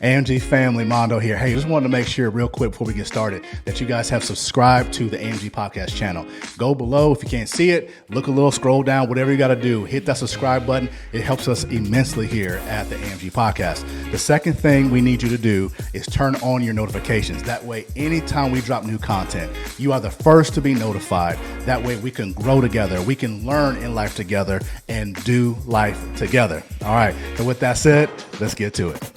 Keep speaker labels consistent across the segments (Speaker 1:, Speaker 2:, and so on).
Speaker 1: AMG family, Mondo here. Hey, just wanted to make sure real quick before we get started that you guys have subscribed to the AMG Podcast channel. Go below if you can't see it, look a little, scroll down, whatever you got to do. Hit that subscribe button. It helps us immensely here at the AMG Podcast. The second thing we need you to do is turn on your notifications. That way, anytime we drop new content, you are the first to be notified. That way we can grow together. We can learn in life together and do life together. All right. So with that said, let's get to it.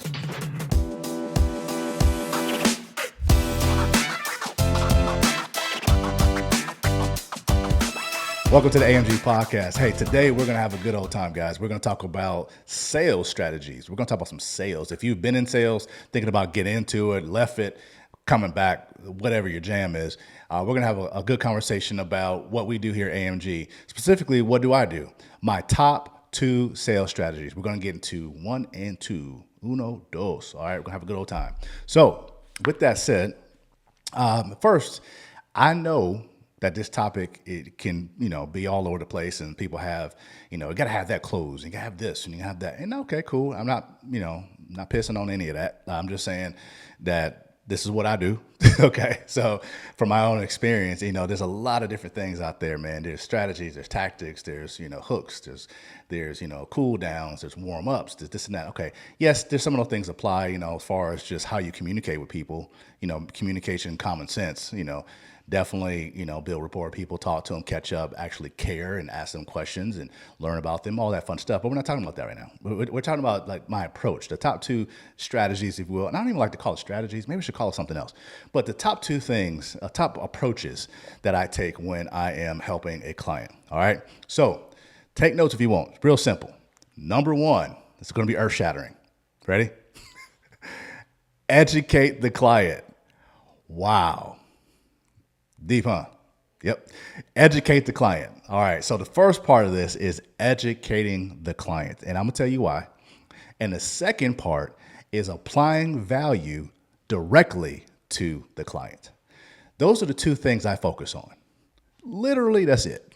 Speaker 1: Welcome to the AMG Podcast. Hey, today we're going to have a good old time, guys. We're going to talk about sales strategies. We're going to talk about some sales. If you've been in sales, thinking about getting into it, left it, coming back, whatever your jam is, we're going to have a good conversation about what we do here at AMG. Specifically, what do I do? My top 2 sales strategies. We're going to get into 1 and 2. Uno, dos. All right, we're going to have a good old time. So with that said, first, I know that this topic, it can, be all over the place, and people have, you got to have that close, you got to have this, and you have that. And okay, cool. I'm not, not pissing on any of that. I'm just saying that this is what I do. Okay. So from my own experience, there's a lot of different things out there, man. There's strategies, there's tactics, there's, hooks, there's, cool downs, there's warm ups, there's this and that. Okay. Yes. There's some of those things apply, as far as just how you communicate with people, communication, common sense, definitely, build rapport, people, talk to them, catch up, actually care and ask them questions and learn about them, all that fun stuff. But we're not talking about that right now. We're talking about like my approach, the top 2 strategies, if you will. And I don't even like to call it strategies. Maybe we should call it something else. But the top 2 things, top approaches that I take when I am helping a client. All right. So take notes if you want. It's real simple. Number 1, it's going to be earth shattering. Ready? Educate the client. Wow. Deep, huh? Yep. Educate the client. All right. So the first part of this is educating the client. And I'm going to tell you why. And the second part is applying value directly to the client. Those are the 2 things I focus on. Literally, that's it.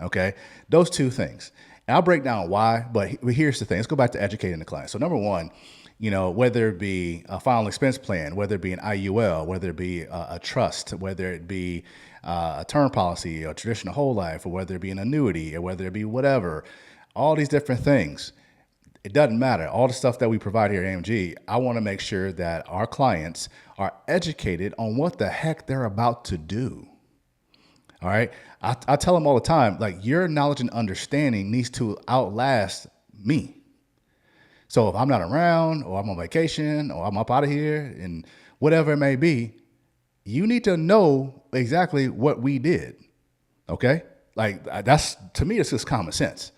Speaker 1: Okay. Those 2 things. And I'll break down why, but here's the thing. Let's go back to educating the client. So number 1, whether it be a final expense plan, whether it be an IUL, whether it be a trust, whether it be a term policy, a traditional whole life, or whether it be an annuity, or whether it be whatever, all these different things, it doesn't matter. All the stuff that we provide here at AMG, I want to make sure that our clients are educated on what the heck they're about to do. All right. I tell them all the time, like, your knowledge and understanding needs to outlast me. So if I'm not around, or I'm on vacation, or I'm up out of here, and whatever it may be, you need to know exactly what we did. Okay? Like, that's, to me, it's just common sense,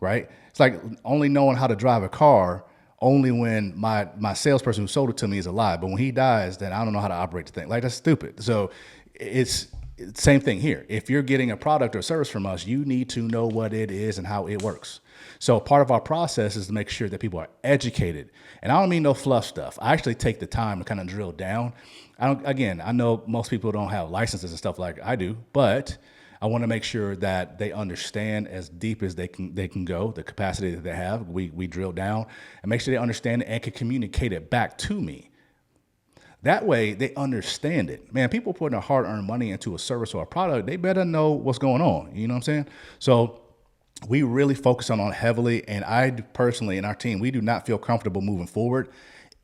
Speaker 1: right? It's like only knowing how to drive a car only when my salesperson who sold it to me is alive. But when he dies, then I don't know how to operate the thing. Like, that's stupid. So it's same thing here. If you're getting a product or service from us, you need to know what it is and how it works. So part of our process is to make sure that people are educated. And I don't mean no fluff stuff. I actually take the time to kind of drill down. I know most people don't have licenses and stuff like I do, but I want to make sure that they understand as deep as they can go, the capacity that they have. We drill down and make sure they understand it and can communicate it back to me. That way they understand it. Man, people putting their hard-earned money into a service or a product, they better know what's going on. You know what I'm saying? So we really focus on heavily, and I personally and our team, we do not feel comfortable moving forward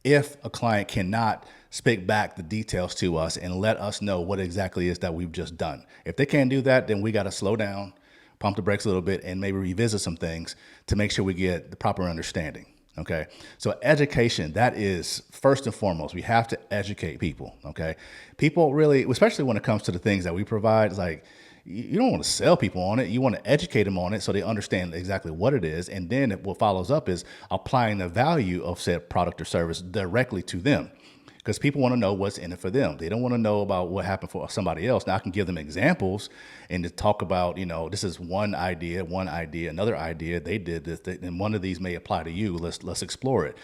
Speaker 1: if a client cannot speak back the details to us and let us know what exactly is that we've just done. If they can't do that, then we got to slow down, pump the brakes a little bit, and maybe revisit some things to make sure we get the proper understanding. Okay. So education, that is first and foremost. We have to educate people. Okay. People really, especially when it comes to the things that we provide, it's like, you don't want to sell people on it. You want to educate them on it so they understand exactly what it is. And then what follows up is applying the value of said product or service directly to them. Because people want to know what's in it for them. They don't want to know about what happened for somebody else. Now I can give them examples and to talk about, this is one idea, another idea. They did this, and one of these may apply to you. Let's explore it.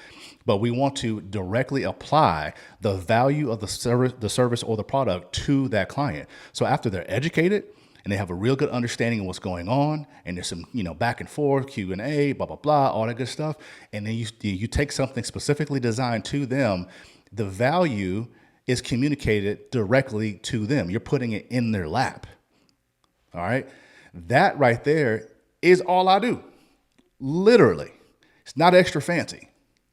Speaker 1: But we want to directly apply the value of the service or the product to that client. So after they're educated and they have a real good understanding of what's going on, and there's some, back and forth, Q&A, blah, blah, blah, all that good stuff. And then you take something specifically designed to them, the value is communicated directly to them. You're putting it in their lap. All right. That right there is all I do. Literally. It's not extra fancy.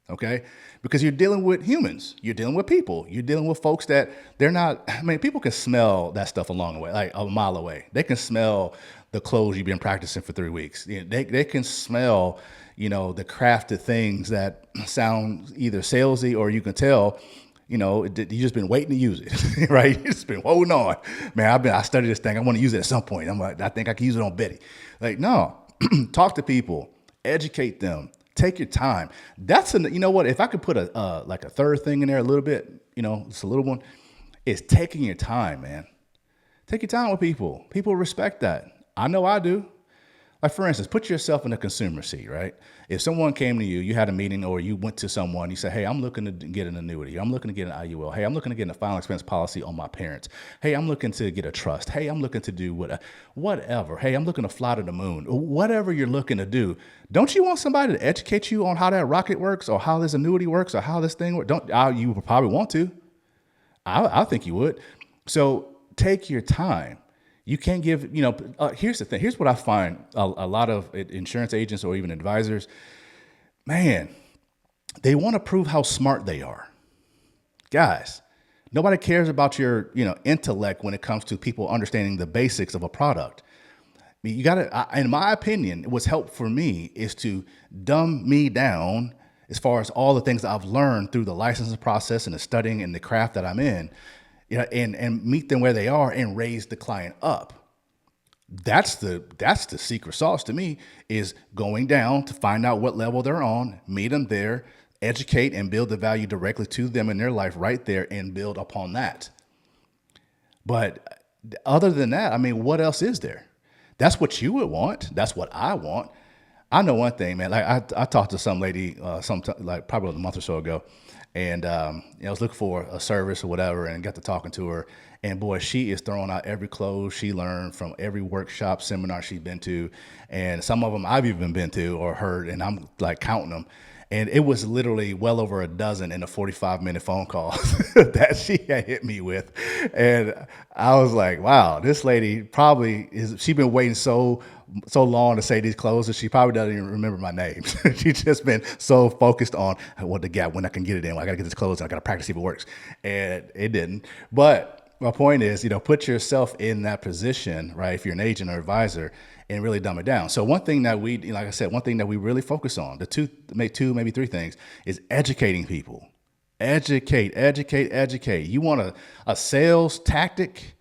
Speaker 1: Okay. Because you're dealing with humans. You're dealing with people. You're dealing with folks that they're not, people can smell that stuff along the way, like a mile away. They can smell the clothes you've been practicing for 3 weeks. They can smell, the crafted things that sound either salesy, or you can tell, you just been waiting to use it, right? You just been holding on. Man, I studied this thing. I want to use it at some point. I think I can use it on Betty. Like, no, talk to people, educate them, take your time. What, if I could put a third thing in there a little bit, it's a little one, is taking your time, man. Take your time with people. People respect that. I know I do. Like, for instance, put yourself in the consumer seat, right? If someone came to you, you had a meeting, or you went to someone, you said, hey, I'm looking to get an annuity. I'm looking to get an IUL. Hey, I'm looking to get a final expense policy on my parents. Hey, I'm looking to get a trust. Hey, I'm looking to do whatever. Hey, I'm looking to fly to the moon. Whatever you're looking to do, don't you want somebody to educate you on how that rocket works, or how this annuity works, or how this thing works? You probably want to. I think you would. So take your time. You can't give, here's the thing. Here's what I find a lot of insurance agents or even advisors, man, they want to prove how smart they are. Guys, nobody cares about your, intellect when it comes to people understanding the basics of a product. You got to, in my opinion, what's helped for me is to dumb me down as far as all the things that I've learned through the licensing process and the studying and the craft that I'm in. And meet them where they are and raise the client up. That's the secret sauce to me, is going down to find out what level they're on, meet them there, educate and build the value directly to them in their life right there, and build upon that. But other than that, what else is there? That's what you would want. That's what I want. I know one thing, man. Like I talked to some lady like probably a month or so ago. And I was looking for a service or whatever, and got to talking to her. And boy, she is throwing out every close she learned from every workshop, seminar she's been to. And some of them I've even been to or heard, and I'm like counting them. And it was literally well over a dozen in a 45-minute phone call that she had hit me with. And I was like, wow, this lady she's been waiting so long to say these closes. She probably doesn't even remember my name. She's just been so focused on what the gap, when I can get it in. I got to get this close. I got to practice if it works. And it didn't. But my point is, put yourself in that position, right? If you're an agent or advisor, and really dumb it down. So one thing that we really focus on, maybe three things, is educating people. Educate. You want a sales tactic?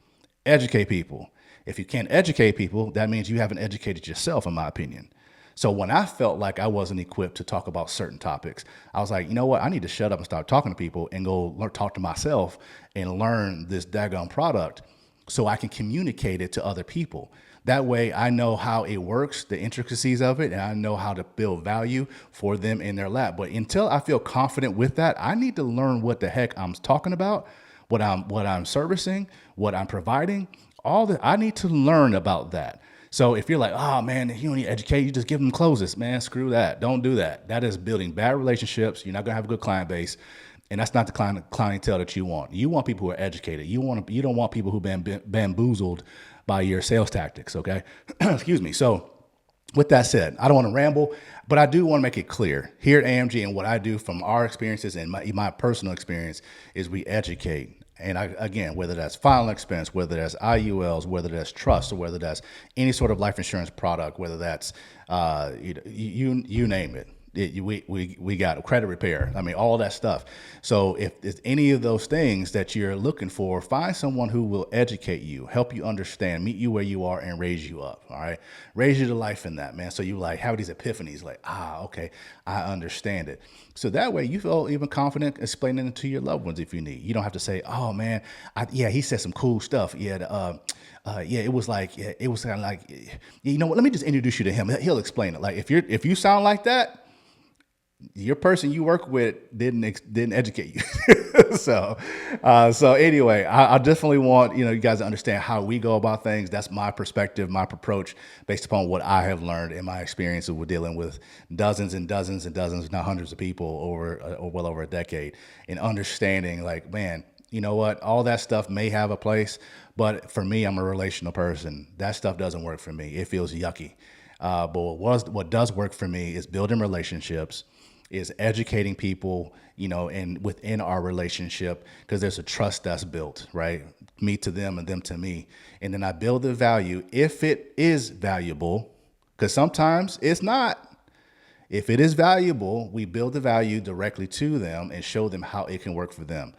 Speaker 1: Educate people. If you can't educate people, that means you haven't educated yourself, in my opinion. So when I felt like I wasn't equipped to talk about certain topics, I was like, you know what? I need to shut up and start talking to people and go talk to myself and learn this daggone product so I can communicate it to other people. That way I know how it works, the intricacies of it, and I know how to build value for them in their lap. But until I feel confident with that, I need to learn what the heck I'm talking about, what I'm servicing, what I'm providing. I need to learn about that. So if you're like, oh man, you don't need to educate, you just give them closes, man, screw that. Don't do that. That is building bad relationships. You're not gonna have a good client base. And that's not the clientele that you want. You want people who are educated. You don't want people who've been bamboozled by your sales tactics, okay? Excuse me. So with that said, I don't want to ramble, but I do want to make it clear here at AMG, and what I do from our experiences and my personal experience is we educate. And again, whether that's final expense, whether that's IULs, whether that's trust, or whether that's any sort of life insurance product, whether that's you name it. We got credit repair. All that stuff. So if it's any of those things that you're looking for, find someone who will educate you, help you understand, meet you where you are, and raise you up. All right. Raise you to life in that, man. So you have these epiphanies like, okay, I understand it. So that way you feel even confident explaining it to your loved ones if you need. You don't have to say, oh man, he said some cool stuff. It was kind of like, you know what, let me just introduce you to him. He'll explain it. Like if you sound like that, your person you work with didn't educate you. So anyway, I definitely want you guys to understand how we go about things. That's my perspective, my approach, based upon what I have learned in my experiences with dealing with dozens and dozens and dozens, not hundreds of people over well over a decade, and understanding like, man, you know what? All that stuff may have a place, but for me, I'm a relational person. That stuff doesn't work for me. It feels yucky. But what does work for me is building relationships, is educating people, and within our relationship, because there's a trust that's built, right? Me to them and them to me. And then I build the value if it is valuable, because sometimes it's not. If it is valuable, we build the value directly to them and show them how it can work for them.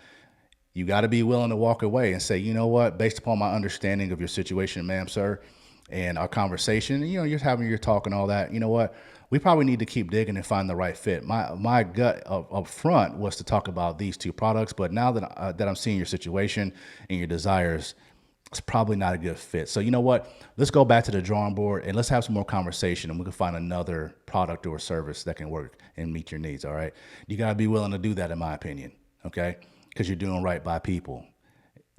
Speaker 1: You got to be willing to walk away and say, you know what, based upon my understanding of your situation, ma'am, sir, and our conversation, you're having your talk and all that, you know what, we probably need to keep digging and find the right fit. My gut up front was to talk about these two products, but now that I'm seeing your situation and your desires, it's probably not a good fit. So you know what, let's go back to the drawing board and let's have some more conversation, and we can find another product or service that can work and meet your needs. All right. You got to be willing to do that, in my opinion. Okay. Because you're doing right by people.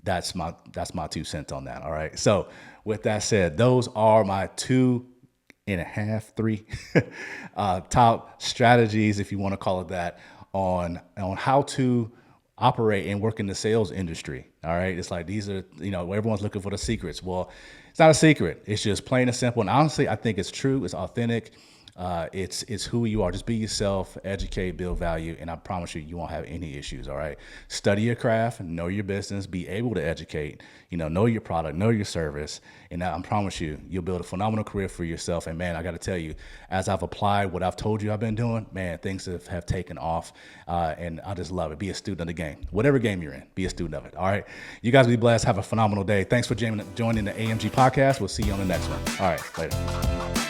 Speaker 1: That's my 2 cents on that. All right. So with that said, those are my 2.5, 3 top strategies, if you want to call it that, on how to operate and work in the sales industry. All right. It's like, these are, everyone's looking for the secrets. Well, it's not a secret. It's just plain and simple. And honestly, I think it's true. It's authentic. It's who you are. Just be yourself, educate, build value, and I promise you won't have any issues. All right. Study your craft, know your business, be able to educate, know your product, know your service. And I promise you'll build a phenomenal career for yourself. And man, I got to tell you, as I've applied what I've told you I've been doing, man, things have taken off. And I just love it. Be a student of the game, whatever game you're in, be a student of it. All right. You guys be blessed. Have a phenomenal day. Thanks for joining the AMG podcast. We'll see you on the next one. All right. Later.